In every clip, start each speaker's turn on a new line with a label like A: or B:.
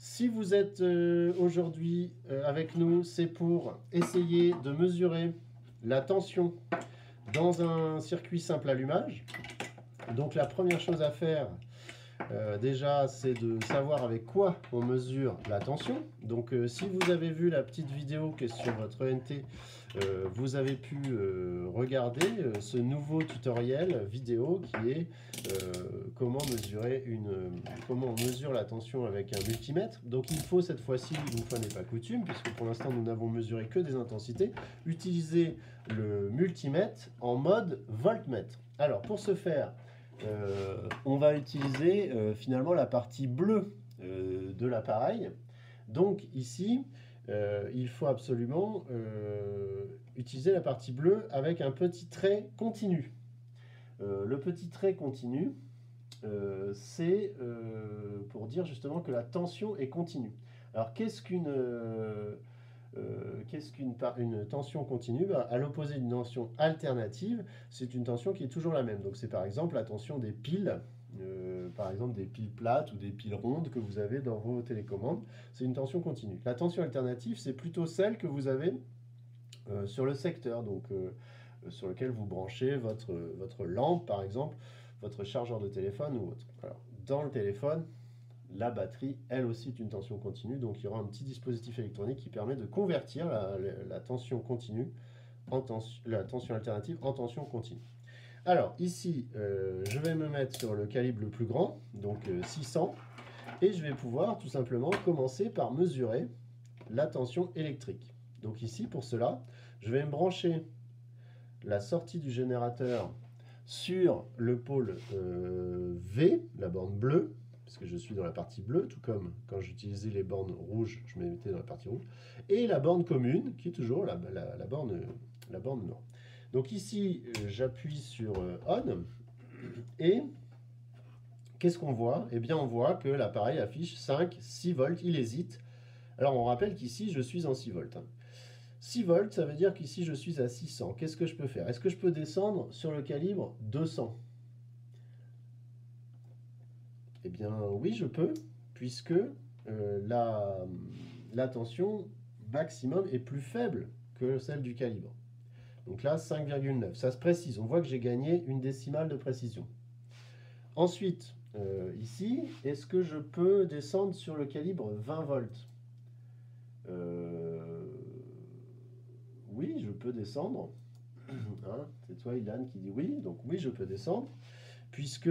A: Si vous êtes aujourd'hui avec nous, c'est pour essayer de mesurer la tension dans un circuit simple allumage. Donc la première chose à faire, déjà, c'est de savoir avec quoi on mesure la tension. Donc si vous avez vu la petite vidéo qui est sur votre ENT, vous avez pu regarder ce nouveau tutoriel vidéo qui est comment on mesure la tension avec un multimètre. Donc il faut cette fois-ci, une fois n'est pas coutume, puisque pour l'instant nous n'avons mesuré que des intensités, utiliser le multimètre en mode voltmètre. Alors pour ce faire, on va utiliser finalement la partie bleue de l'appareil. Donc ici, il faut absolument utiliser la partie bleue avec un petit trait continu. Le petit trait continu, c'est pour dire justement que la tension est continue. Alors qu'est-ce qu'une tension continue? À l'opposé d'une tension alternative, c'est une tension qui est toujours la même. Donc c'est par exemple la tension des piles, par exemple des piles plates ou des piles rondes que vous avez dans vos télécommandes. C'est une tension continue. La tension alternative, c'est plutôt celle que vous avez sur le secteur, donc sur lequel vous branchez votre lampe par exemple, votre chargeur de téléphone ou autre. Alors, dans le téléphone, la batterie, elle aussi, est une tension continue. Donc, il y aura un petit dispositif électronique qui permet de convertir la tension continue, la tension alternative en tension continue. Alors, ici, je vais me mettre sur le calibre le plus grand, donc 600, et je vais pouvoir tout simplement commencer par mesurer la tension électrique. Donc ici, pour cela, je vais me brancher la sortie du générateur sur le pôle V, la borne bleue, parce que je suis dans la partie bleue, tout comme quand j'utilisais les bornes rouges, je me mettais dans la partie rouge, et la borne commune, qui est toujours la borne noire. Donc ici, j'appuie sur On, et qu'est-ce qu'on voit? Eh bien, on voit que l'appareil affiche 5, 6 volts, il hésite. Alors, on rappelle qu'ici, je suis en 6 volts. 6 volts, ça veut dire qu'ici, je suis à 600. Qu'est-ce que je peux faire? Est-ce que je peux descendre sur le calibre 200? Eh bien, oui, je peux, puisque la tension maximum est plus faible que celle du calibre. Donc là, 5,9. Ça se précise. On voit que j'ai gagné une décimale de précision. Ensuite, ici, est-ce que je peux descendre sur le calibre 20 volts? Oui, je peux descendre. Hein, c'est toi, Ilan, qui dit oui. Donc oui, je peux descendre, puisque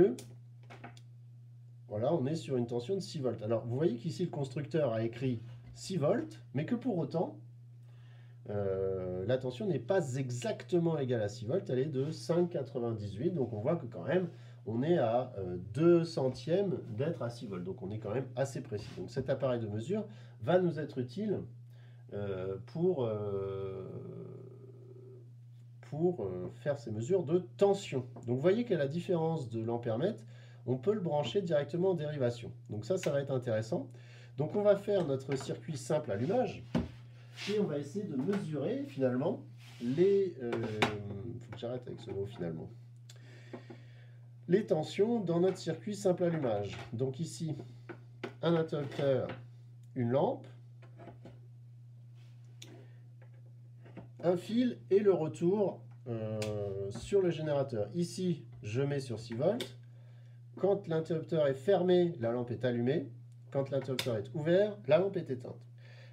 A: voilà, on est sur une tension de 6 volts. Alors, vous voyez qu'ici, le constructeur a écrit 6 volts, mais que pour autant, la tension n'est pas exactement égale à 6 volts, elle est de 5,98. Donc, on voit que quand même, on est à 2 centièmes d'être à 6 volts. Donc, on est quand même assez précis. Donc, cet appareil de mesure va nous être utile pour faire ces mesures de tension. Donc, vous voyez qu'à la différence de l'ampèremètre, on peut le brancher directement en dérivation. Donc ça va être intéressant. Donc on va faire notre circuit simple allumage et on va essayer de mesurer finalement les... faut que j'arrête avec ce mot finalement. Les tensions dans notre circuit simple allumage. Donc ici, un interrupteur, une lampe, un fil et le retour sur le générateur. Ici, je mets sur 6 volts. Quand l'interrupteur est fermé, la lampe est allumée. Quand l'interrupteur est ouvert, la lampe est éteinte.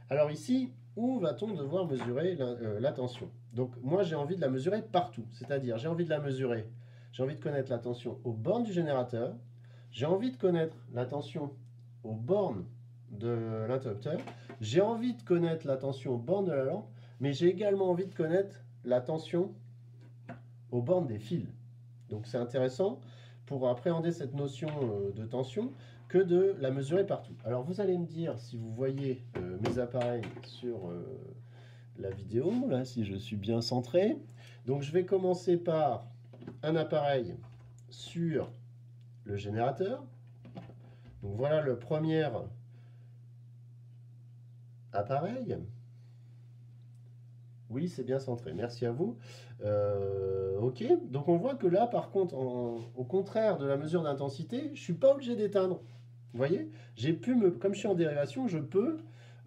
A: Alors ici, où va-t-on devoir mesurer la tension? Donc moi, j'ai envie de la mesurer partout. C'est-à-dire, j'ai envie de la mesurer, j'ai envie de connaître la tension aux bornes du générateur, j'ai envie de connaître la tension aux bornes de l'interrupteur, j'ai envie de connaître la tension aux bornes de la lampe, mais j'ai également envie de connaître la tension aux bornes des fils. Donc c'est intéressant pour appréhender cette notion de tension que de la mesurer partout. Alors vous allez me dire, si vous voyez mes appareils sur la vidéo, là, si je suis bien centré. Donc je vais commencer par un appareil sur le générateur. Donc voilà le premier appareil. Oui, c'est bien centré, merci à vous. Ok, donc on voit que là, par contre, au contraire de la mesure d'intensité, je ne suis pas obligé d'éteindre. Vous voyez, comme je suis en dérivation, je peux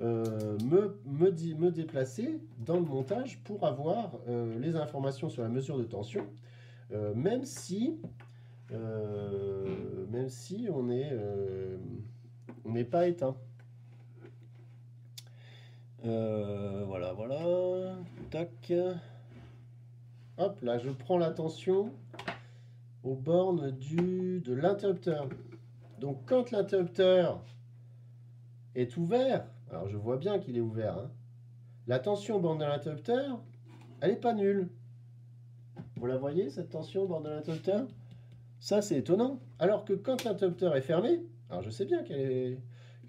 A: me déplacer dans le montage pour avoir les informations sur la mesure de tension, même si on n'est pas éteint. Voilà, voilà. Tac. Hop, là, je prends la tension aux bornes de l'interrupteur. Donc, quand l'interrupteur est ouvert, alors je vois bien qu'il est ouvert, hein, la tension aux bornes de l'interrupteur, elle n'est pas nulle. Vous la voyez, cette tension aux bornes de l'interrupteur? Ça, c'est étonnant. Alors que quand l'interrupteur est fermé, alors je sais bien que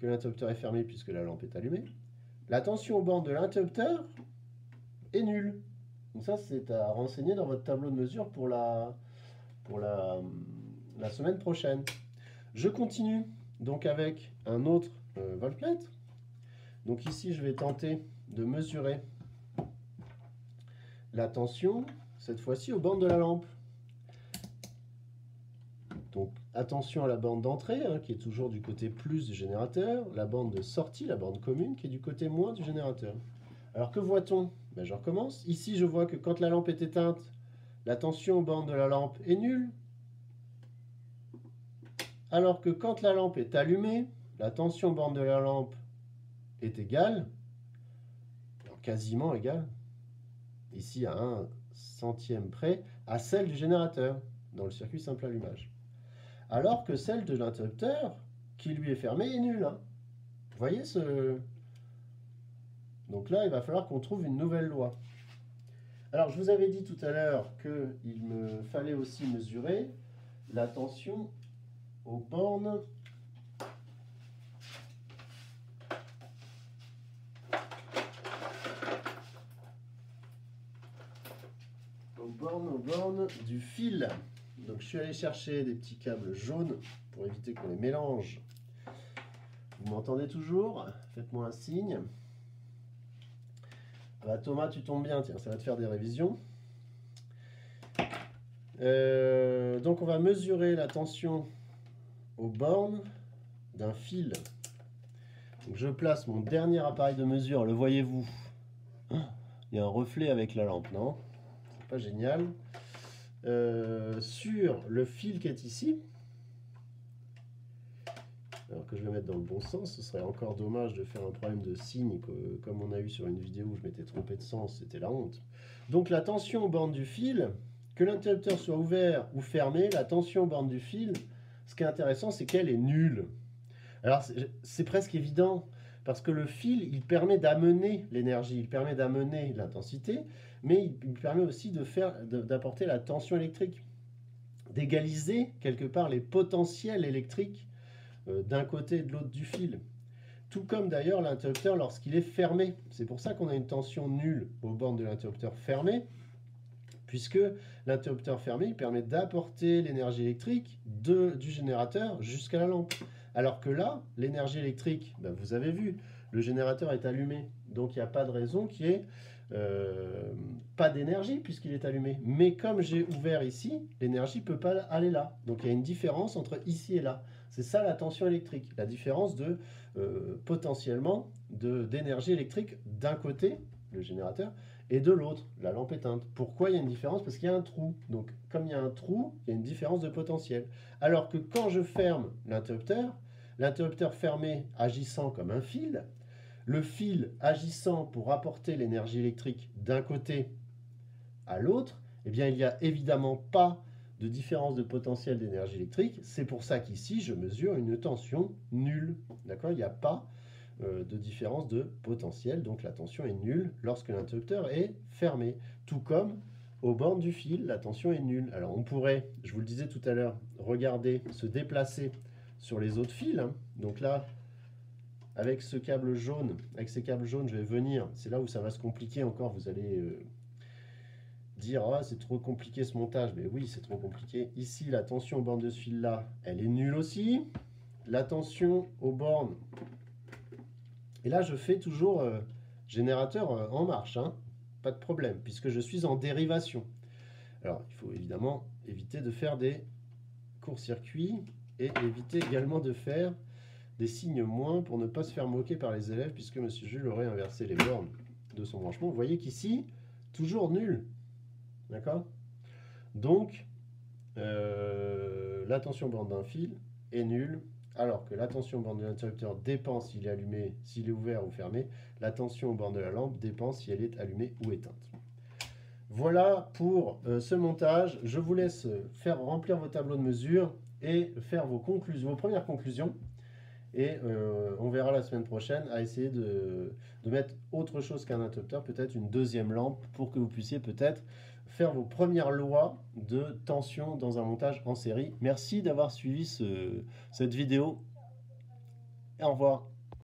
A: l'interrupteur est fermé puisque la lampe est allumée, la tension aux bornes de l'interrupteur est nulle. Donc ça, c'est à renseigner dans votre tableau de mesure pour la semaine prochaine. Je continue donc avec un autre voltmètre. Donc ici, je vais tenter de mesurer la tension, cette fois-ci aux bornes de la lampe. Donc attention à la borne d'entrée, hein, qui est toujours du côté plus du générateur, la borne de sortie, la borne commune, qui est du côté moins du générateur. Alors que voit-on? Ben, je recommence. Ici, je vois que quand la lampe est éteinte, la tension aux bornes de la lampe est nulle. Alors que quand la lampe est allumée, la tension aux bornes de la lampe est égale, alors quasiment égale, ici à 1 centième près, à celle du générateur, dans le circuit simple allumage. Alors que celle de l'interrupteur, qui lui est fermée, est nulle. Hein. Vous voyez ce... Donc là, il va falloir qu'on trouve une nouvelle loi. Alors, je vous avais dit tout à l'heure qu'il me fallait aussi mesurer la tension aux bornes du fil. Donc, je suis allé chercher des petits câbles jaunes pour éviter qu'on les mélange. Vous m'entendez toujours? Faites-moi un signe. Bah, Thomas, tu tombes bien, tiens, ça va te faire des révisions. Donc on va mesurer la tension aux bornes d'un fil. Donc je place mon dernier appareil de mesure, le voyez-vous? Il y a un reflet avec la lampe, non? C'est pas génial. Sur le fil qui est ici, alors que je vais mettre dans le bon sens, ce serait encore dommage de faire un problème de signe comme on a eu sur une vidéo où je m'étais trompé de sens, c'était la honte. Donc la tension aux bornes du fil, que l'interrupteur soit ouvert ou fermé, la tension aux bornes du fil, ce qui est intéressant, c'est qu'elle est nulle. Alors c'est presque évident, parce que le fil, il permet d'amener l'énergie, il permet d'amener l'intensité, mais il permet aussi d'apporter la tension électrique, d'égaliser quelque part les potentiels électriques d'un côté et de l'autre du fil. Tout comme d'ailleurs l'interrupteur lorsqu'il est fermé. C'est pour ça qu'on a une tension nulle aux bornes de l'interrupteur fermé, puisque l'interrupteur fermé il permet d'apporter l'énergie électrique du générateur jusqu'à la lampe. Alors que là, l'énergie électrique, ben vous avez vu, le générateur est allumé, donc il n'y a pas de raison qu'il n'y ait pas d'énergie puisqu'il est allumé. Mais comme j'ai ouvert ici, l'énergie ne peut pas aller là. Donc il y a une différence entre ici et là. C'est ça la tension électrique, la différence de potentiellement d'énergie électrique d'un côté, le générateur, et de l'autre, la lampe éteinte. Pourquoi il y a une différence? Parce qu'il y a un trou. Donc comme il y a un trou, il y a une différence de potentiel. Alors que quand je ferme l'interrupteur fermé agissant comme un fil, le fil agissant pour apporter l'énergie électrique d'un côté à l'autre, eh bien il n'y a évidemment pas de différence de potentiel d'énergie électrique. C'est pour ça qu'ici, je mesure une tension nulle. D'accord? Il n'y a pas de différence de potentiel, donc la tension est nulle lorsque l'interrupteur est fermé. Tout comme aux bornes du fil, la tension est nulle. Alors on pourrait, je vous le disais tout à l'heure, regarder, se déplacer sur les autres fils. Hein. Donc là, avec ce câble jaune, avec ces câbles jaunes, je vais venir, c'est là où ça va se compliquer encore, vous allez dire ah, c'est trop compliqué ce montage, mais oui c'est trop compliqué. Ici la tension aux bornes de ce fil là, elle est nulle aussi. La tension aux bornes, et là je fais toujours générateur en marche, hein, pas de problème, puisque je suis en dérivation. Alors il faut évidemment éviter de faire des courts-circuits et éviter également de faire des signes moins pour ne pas se faire moquer par les élèves puisque M. Jules aurait inversé les bornes de son branchement. Vous voyez qu'ici, toujours nul. D'accord? Donc, la tension borne d'un fil est nulle, alors que la tension borne de l'interrupteur dépend s'il est allumé, s'il est ouvert ou fermé. La tension borne de la lampe dépend si elle est allumée ou éteinte. Voilà pour ce montage. Je vous laisse faire remplir vos tableaux de mesure et faire vos premières conclusions. Et on verra la semaine prochaine à essayer de mettre autre chose qu'un interrupteur, peut-être une deuxième lampe, pour que vous puissiez peut-être faire vos premières lois de tension dans un montage en série. Merci d'avoir suivi cette vidéo. Et au revoir.